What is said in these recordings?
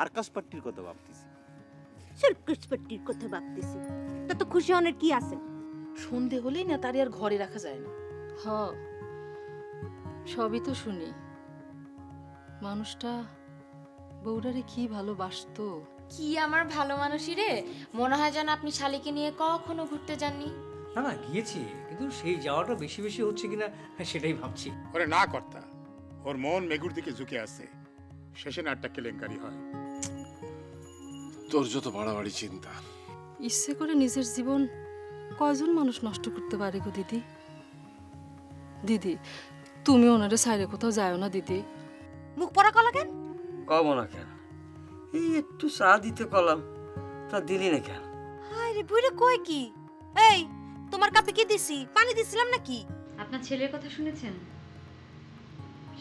Circus পার্টির কথা ভাবতেছি। সার্কাস পার্টির কথা ভাবতেছি? তা তো খুশি হনের কি আছে? সন্ধে হলেই না তারে আর ঘরে রাখা যায় না। হ, সবই তো শুনি। মানুষটা বউরারে কি ভালোবাসতো। কি আমার ভালো মানুষই রে, মনে হয় যেন আপনি শালিকে নিয়ে কখনো ঘুরতে যাননি। না না গিয়েছি, কিন্তু সেই যাওয়াটা বেশি বেশি হচ্ছে কিনা সেটাই ভাবছি। ওরে না কর্তা, ওর মন মেঘুর দিকে ঝুঁকে আছে, শেষে না একটা কেলেঙ্কারি হয়। তোর যত বাড়াবাড়ি চিন্তা। ইচ্ছে করে নিজের জীবন কয়জন মানুষ নষ্ট করতে পারে গো দিদি? দিদি, তুমি ওনারে সাইরে কোথাও যাও না দিদি। মুখ পড়া কলা কেন? কব না কেন? এই একটু চা দিতে কলাম, তা দিলি না কেন? হায় রে বুইরে, কই কি? এই তোমার কাপে কি দিছি? পানি দিছিলাম নাকি? আপনার ছেলের কথা শুনেছেন?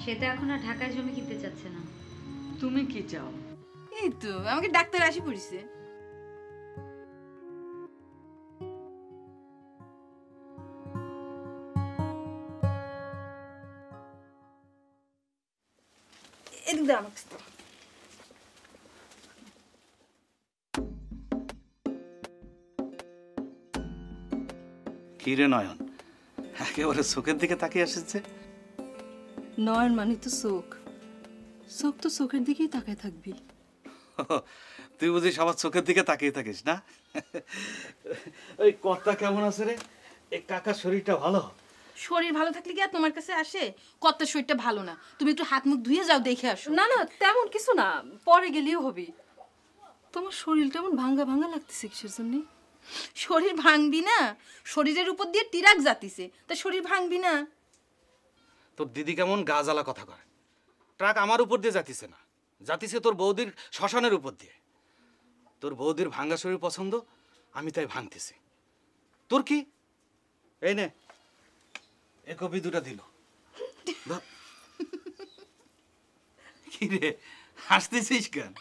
সে তো এখন আর ঢাকায় জমি কিনতে চাচ্ছে না। তুমি কি চাও? এই তো আমাকে ডাক্তার আসি পড়িছে। এদিক দে আমাকে। কি রে নয়ন, একেবারে চোখের দিকে তাকিয়ে আসছে? নয়ন মানে তো চোখ, চোখ তো চোখের দিকেই তাকায় থাকবি। তুই বুঝিস আমার চোখের দিকে তাকিয়ে থাকিস না? ওই কর্তা কেমন আছে রে? এই কাকার শরীরটা ভালো? শরীর ভালো থাকলে কি আর তোমার কাছে আসে? কত শরীরটা ভালো না, তুমি একটু হাত মুখ ধুয়ে যাও, দেখে আসো। না না, তেমন কিছু না, পরে গেলেও হবি। তোমার শরীরটা এমন ভাঙ্গা ভাঙ্গা লাগতেছে কিসের জন্য? শরীর ভাঙবি না? শরীরের উপর দিয়ে তিরাক জাতিছে, তা শরীর ভাঙবি না? তোর দিদি কেমন গা জ্বালা কথা কয়। ট্রাক আমার উপর দিয়ে যাতিছে না, যাতিছে তোর বৌদির শ্মশানের উপর দিয়ে। তোর বৌদির ভাঙ্গা শরীর পছন্দ, আমি তাই ভাঙতেছি। তোর কি? এই নে, এ কপি দুটা দিল। কি রে, হাসতেছিস কেন?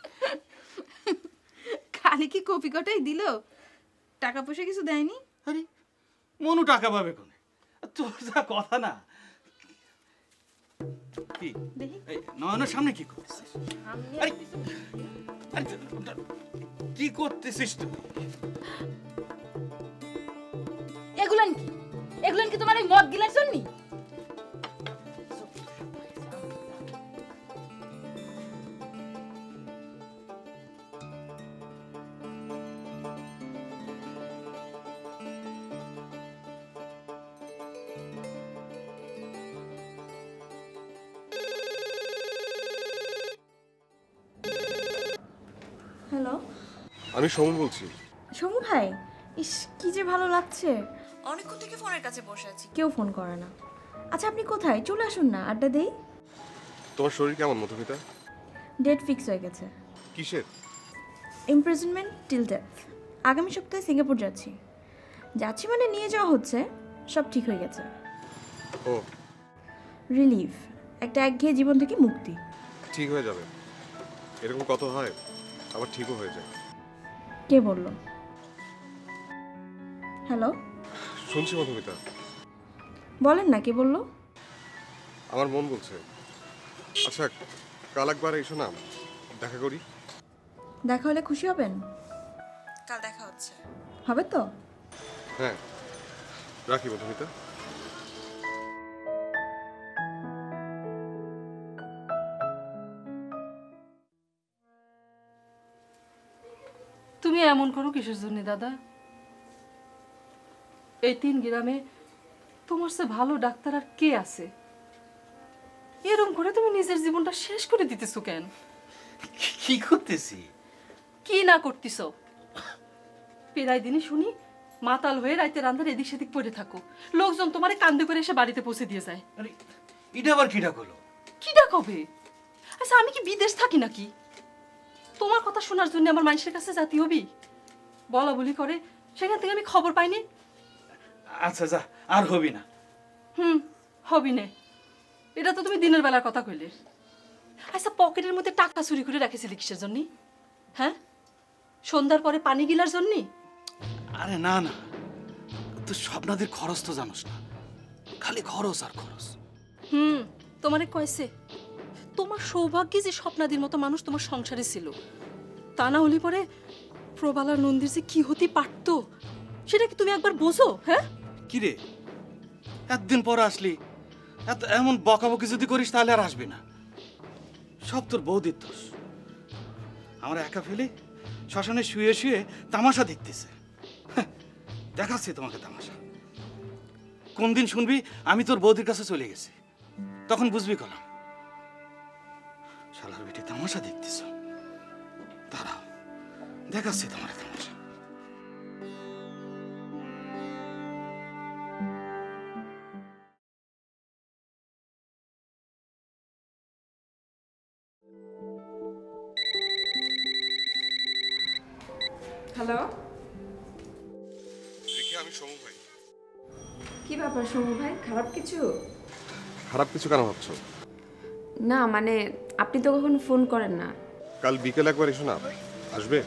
খালি কি কপি কটাই দিল? টাকা পয়সা কিছু দেয়নি? আরে মনু টাকা পাবে কোনে? তোর যা কথা না। কি নয়নের সামনে কি করতেছিস? কি করতেছিস তুই? এগুলান কি? এগুলান কি তোমার এই মদ গিলার জন্য? হ্যালো, আমি সমু বলছি। সমু ভাই, ইস কি যে ভালো লাগছে। অনেকক্ষণ থেকে ফোনের কাছে বসে আছি, কেউ ফোন করে না। আচ্ছা আপনি কোথায়? চলে আসুন না, আড্ডা দেই। তোমার শরীর কেমন মধুমিতা? ডেট ফিক্স হয়ে গেছে। কিসের? Imprisonment till death. আগামী সপ্তাহে সিঙ্গাপুর যাচ্ছি। যাচ্ছি মানে নিয়ে যাওয়া হচ্ছে, সব ঠিক হয়ে গেছে। ও, রিলিফ, একটা একঘেয়ে জীবন থেকে মুক্তি। ঠিক হয়ে যাবে। এরকম কত হয়, আবার ঠিকও হয়ে যায়। কে বলল? হ্যালো, শুনছি মধুমিতা। বলেন না, কে বলল? আমার মন বলছে। আচ্ছা কাল একবার এসো না, দেখা করি। দেখা হলে খুশি হবেন? কাল দেখা হচ্ছে, হবে তো? হ্যাঁ, রাখি মধুমিতা। তুমি এমন করো কিসের জন্য দাদা? এই 3 গ্রামে তোমার চেয়ে ভালো ডাক্তার আর কে আছে? এরকম করে তুমি নিজের জীবনটা শেষ করে দিতেছো কেন? কি করতেছি? কি না করতেছো? প্রায় দিনই শুনি মাতাল হয়ে রাতে রান্ধার এদিক সেদিক পড়ে থাকো, লোকজন তোমারে কান্দে করে এসে বাড়িতে পৌঁছে দিয়ে যায়। আরে এটা আবার কিডা করলো? কিডা কবে? আচ্ছা আমি কি বিদেশ থাকি নাকি? তোমার কথা শোনার জন্য আমার মানুষের কাছে জাতি হবি? বলা বলি করে, সেখান থেকে আমি খবর পাইনি। আচ্ছা যা, আর হবি না। হবি নে, এটা তো তুমি দিনের বেলার কথা কইলে। আচ্ছা পকেটের মধ্যে টাকা চুরি করে রেখেছিলি কিসের জন্য? হ্যাঁ, সন্ধ্যার পরে পানি গিলার জন্য? আরে না না, তুই স্বপ্নাদের খরচ তো জানোস না, খালি খরচ আর খরচ। তোমারে কইছে তোমার সৌভাগ্য যে স্বপ্নাদির মতো মানুষ তোমার সংসারে ছিল, তা না হলে পরে প্রবালা নন্দীর যে কি হতে পারতো সেটা কি তুমি একবার বোঝো? হ্যাঁ কি রে, একদিন পর আসলি, এমন বকাবকি যদি করিস তাহলে আর আসবি না। সব তোর বৌদির দোষ। আমরা একা ফেলে শ্মশানে শুয়ে শুয়ে তামাশা দেখতেছে। দেখাচ্ছি তোমাকে তামাশা। কোন দিন শুনবি আমি তোর বৌদির কাছে চলে গেছি, তখন বুঝবি কলাম। শালার বেটি তামাশা দেখতেছ, দাঁড়াও দেখাচ্ছি তোমার তামাশা। হ্যালো, আমি সমু ভাই। কি ব্যাপার সমু ভাই, খারাপ কিছু? খারাপ কিছু কেন ভাবছো? না মানে আপনি তো কখনো ফোন করেন না। কাল বিকেলে একবার এসো না, আসবে?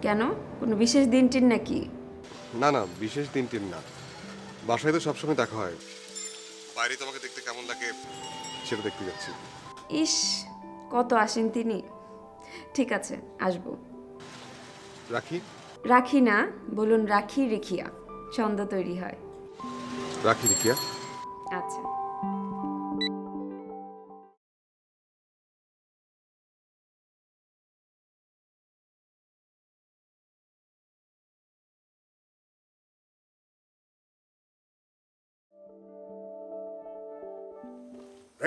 কেন, কোনো বিশেষ দিন টিন নাকি? না না, বিশেষ দিন টিন না, বাসায় তো সবসময় দেখা হয়। বাইরে তোমাকে দেখতে কেমন লাগে সেটা দেখতে যাচ্ছি। ইস, কত আসেন তিনি। ঠিক আছে, আসবো। রাখি? রাখি না, বলুন রাখি রেখিয়া, ছন্দ তৈরি হয়। রাখি রেখিয়া। আচ্ছা।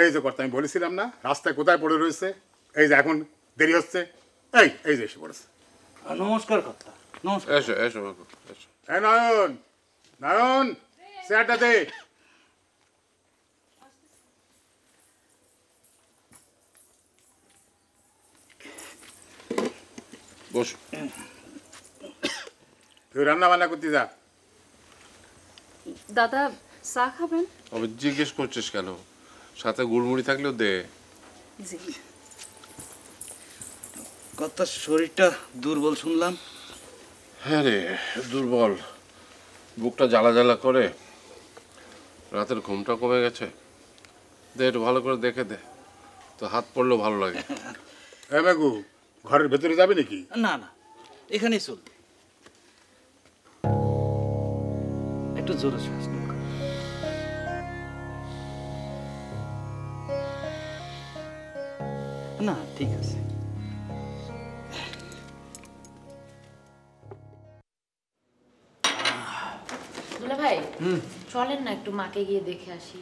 এই যে কর্তা, আমি বলেছিলাম না রাস্তায় কোথায় পড়ে রয়েছে? এই যে এখন দেরি হচ্ছে, এই যে এসে পড়েছে। নমস্কার কর্তা। নমস্কার। এসো এসো এসো। হ্যাঁ নয়ন, নয়ন চেয়ারটা দে। বস। তুই রান্না বান্না করতে যা। দাদা চা খাবেন? আমি জিজ্ঞেস করছিস কেন? সাথে গুড়মুড়ি থাকলেও দে। জি। কর্তার শরীরটা দুর্বল শুনলাম। হ্যাঁ রে, দুর্বল, বুকটা জ্বালা জ্বালা করে, রাতের ঘুমটা কমে গেছে। দে একটু ভালো করে দেখে দে, তো হাত পড়লেও ভালো লাগে। হ্যাঁ মেঘু, ঘরের ভেতরে যাবে নাকি? না না, এখানেই চলবে। একটু জোরে শ্বাস নাও। না ঠিক আছে। দুলা ভাই, চলেন না একটু মাকে গিয়ে দেখে আসি।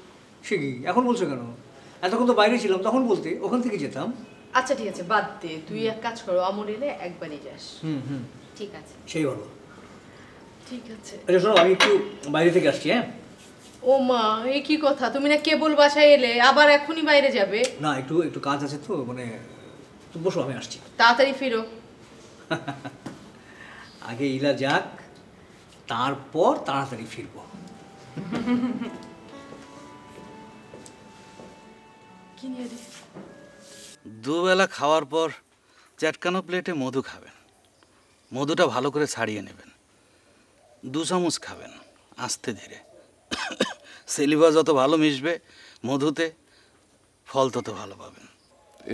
সে কি এখন বলছো কেন? এতক্ষণ তো বাইরে ছিলাম, তখন বলতে ওখান থেকে যেতাম। আচ্ছা ঠিক আছে, বাদ দে, তুই এক কাজ করো, অমর এলে একবারই যাস। হুম। ঠিক আছে। সেই ভালো। ঠিক আছে। আচ্ছা শোনো, আমি একটু বাইরে থেকে আসছি। হ্যাঁ। ও মা, এই কি কথা, তুমি না কেবল বাসায় এলে আবার এখনই বাইরে যাবে? না, একটু কাজ আছে তো, মানে তুমি বসো, আমি আসছি। তাড়াতাড়ি ফিরো। আগে ইলা যাক, তারপর তাড়াতাড়ি ফিরবো। দুবেলা খাওয়ার পর চ্যাটকানো প্লেটে মধু খাবেন। মধুটা ভালো করে ছাড়িয়ে নেবেন। 2 চামচ খাবেন আস্তে ধীরে। সেলিবা যত ভালো মিশবে মধুতে, ফল তত ভালো পাবেন।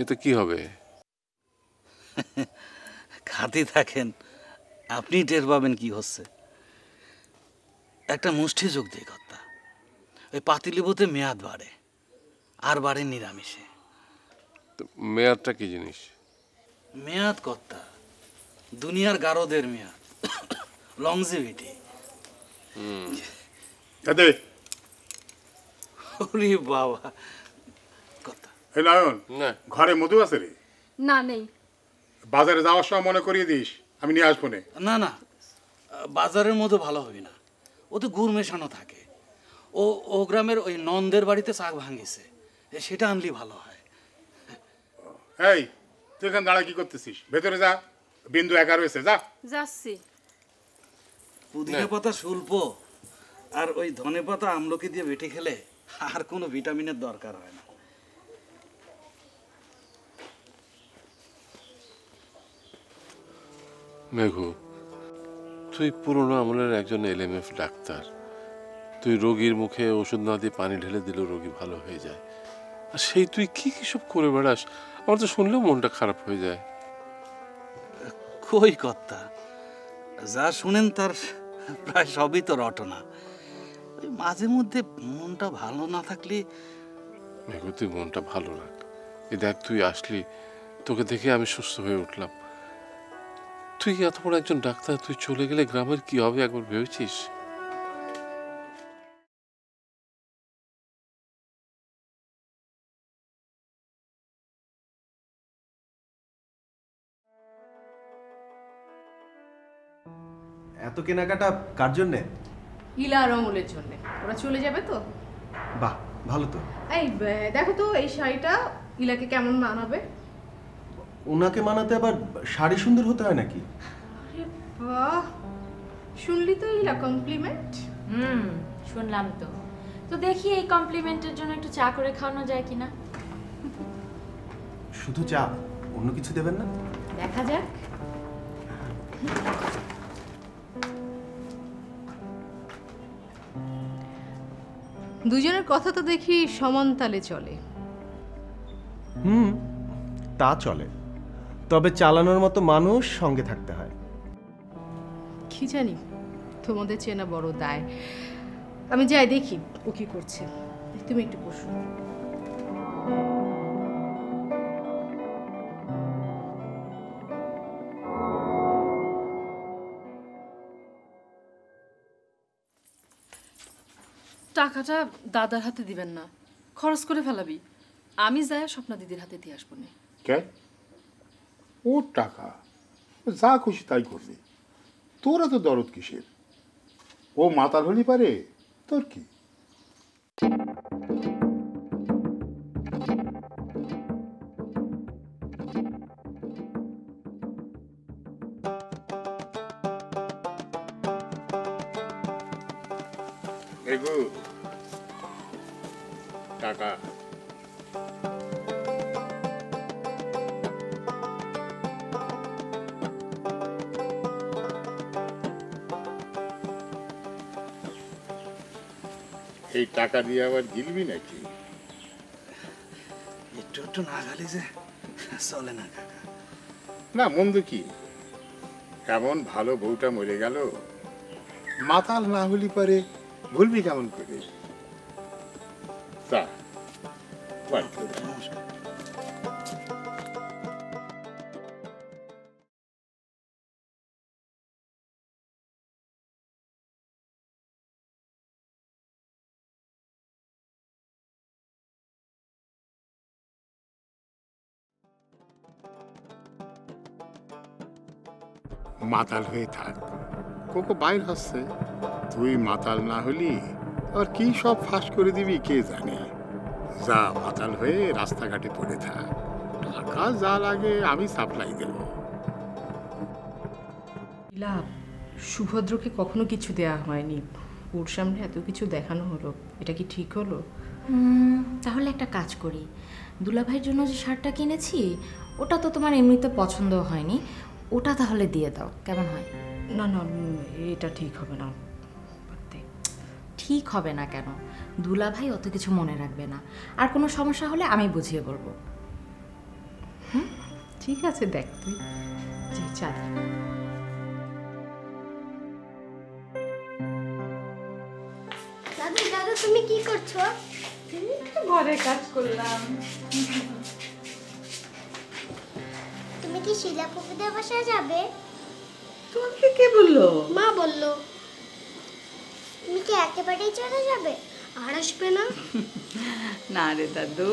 এতে কি হবে? খাতি থাকেন, আপনি টের পাবেন কি হচ্ছে। একটা মুষ্টি যোগ দিয়ে কর্তা, ওই পাতিলেবুতে মেয়াদ বাড়ে, আর বাড়ে নিরামিষে। মেয়াদটা কি জিনিস? মেয়াদ কর্তা, দুনিয়ার গারদের মেয়াদ, লংজিভিটি। ওরে বাবা কর্তা। এই নয়ন, ঘরে মধু আছে রে? না নেই। বাজারে যাওয়ার সময় মনে করিয়ে দিস, আমি নিয়ে আসবো না। না না, বাজারের মধু ভালো হবে না, ওতে গুড় মেশানো থাকে। ও গ্রামের ওই নন্দের বাড়িতে শাক ভাঙিছে, সেটা আনলি ভালো হয়। এই তুই এখানে দাঁড়া কি করতেছিস? ভেতরে যা, বিন্দু একা রয়েছে, যা। যাচ্ছি। পুদিনা পাতা স্বল্প আর ওই ধনে পাতা আমলকি দিয়ে বেটে খেলে আর কোনো ভিটামিনের দরকার হয় না। মেঘু, তুই পুরনো আমলের একজন LMF ডাক্তার। তুই রোগীর মুখে ওষুধ না দিয়ে পানি ঢেলে দিলেও রোগী ভালো হয়ে যায়, আর সেই তুই কি কি সব করে বেড়াস, আমার তো শুনলেও মনটা খারাপ হয়ে যায়। কই কর্তা, যা শুনেন তার প্রায় সবই তো রটনা। ওই মাঝে মধ্যে মনটা ভালো না থাকলে। তুই মনটা ভালো রাখ। এই দেখ, তুই আসলি, তোকে দেখে আমি সুস্থ হয়ে উঠলাম। তুই এত বড় একজন ডাক্তার, তুই চলে গেলে গ্রামের কি হবে একবার ভেবেছিস? এত কেনাকাটা কার জন্যে? ইলা আর অমলের জন্য। ওরা চলে যাবে তো। বাহ, ভালো তো। এই দেখো তো এই শাড়িটা ইলাকে কেমন মানাবে। ওনাকে মানাতে আবার শাড়ি সুন্দর হতে হয় নাকি? বাহ, শুনলি তো ইলা কমপ্লিমেন্ট। শুনলাম তো। তো দেখি এই কমপ্লিমেন্টের জন্য একটু চা করে খাওয়ানো যায় কিনা। শুধু চা, অন্য কিছু দেবেন না? দেখা যাক। দুজনের কথা তো দেখি সমান তালে চলে। তা চলে, তবে চালানোর মতো মানুষ সঙ্গে থাকতে হয়। কি জানি, তোমাদের চেনা বড় দায়। আমি যাই দেখি ও কি করছে। তুমি একটু বসো। টাকাটা দাদার হাতে দিবেন না, খরচ করে ফেলাবি। আমি যাই স্বপ্না দিদির হাতে দিয়ে আসবো না। কে? ওর টাকা, যা খুশি তাই করবে। তোরা তো দরদ কিসের? ও মাতাল হলি পারে, তোর কি? টাকা এই টাকা দিয়ে আবার গিলবি নাকি? একটু একটু না গালি যে চলে না কাকা। না, মন্দ কি? কেমন ভালো বউটা মরে গেল, মাতাল না হলি পারে ভুলবি কেমন করে? তা মাতাল হয়ে থাক, কোকো বাইর হচ্ছে। তুই মাতাল না হলি আর কি সব ফাঁস করে দিবি কে জানে। যা মাতাল হয়ে রাস্তাঘাটে পড়ে থাক, টাকা যা লাগে আমি সাপ্লাই দেব। ইলা, সুভদ্রকে কখনো কিছু দেয়া হয়নি, ওর সামনে এত কিছু দেখানো হলো, এটা কি ঠিক হলো? তাহলে একটা কাজ করি, দুলাভাইয়ের জন্য যে শার্টটা কিনেছি ওটা তো তোমার এমনিতে পছন্দ হয়নি, ওটা তাহলে দিয়ে দাও, কেমন হয়? না না, এটা ঠিক হবে না। ঠিক হবে না কেন? দুলাভাই অত কিছু মনে রাখবে না, আর কোনো সমস্যা হলে আমি বুঝিয়ে বলবো। ঠিক আছে, দেখ তুই যে চাল। দাদু দাদু তুমি কি করছো? ঘরে কাজ করলাম। তুমি কি শিলা ফুপুদের বাসায় যাবে? তোমাকে কে বললো? মা বললো। তুমি কি একেবারেই চলে যাবে, আর আসবে না? না রে দাদু,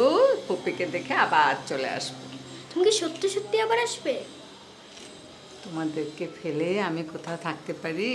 পপিকে দেখে আবার চলে আসবো। তুমি কি সত্যি সত্যি আবার আসবে? তোমাদেরকে ফেলে আমি কোথাও থাকতে পারি?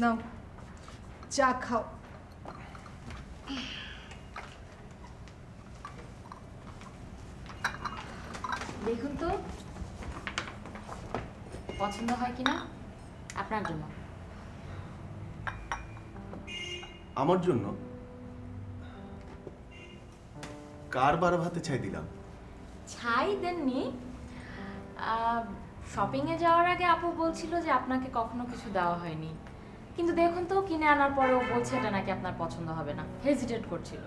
নাও চা খাও। দেখুন তো পছন্দ হয় কিনা আপনার জন্য। আমার জন্য? কার 12 ভাতে ছাই দিলাম? ছাই দেননি, শপিংয়ে যাওয়ার আগে আপু বলছিল যে আপনাকে কখনো কিছু দেওয়া হয়নি, কিন্তু দেখুন তো কিনে আনার পরেও বলছে এটা নাকি আপনার পছন্দ হবে না, হেজিটেট করছিল।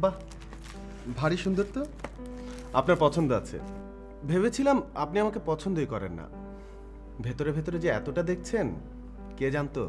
বাহ, ভারী সুন্দর তো। আপনার পছন্দ আছে। ভেবেছিলাম আপনি আমাকে পছন্দই করেন না। ভেতরে ভেতরে যে এতটা দেখছেন কে জানতো।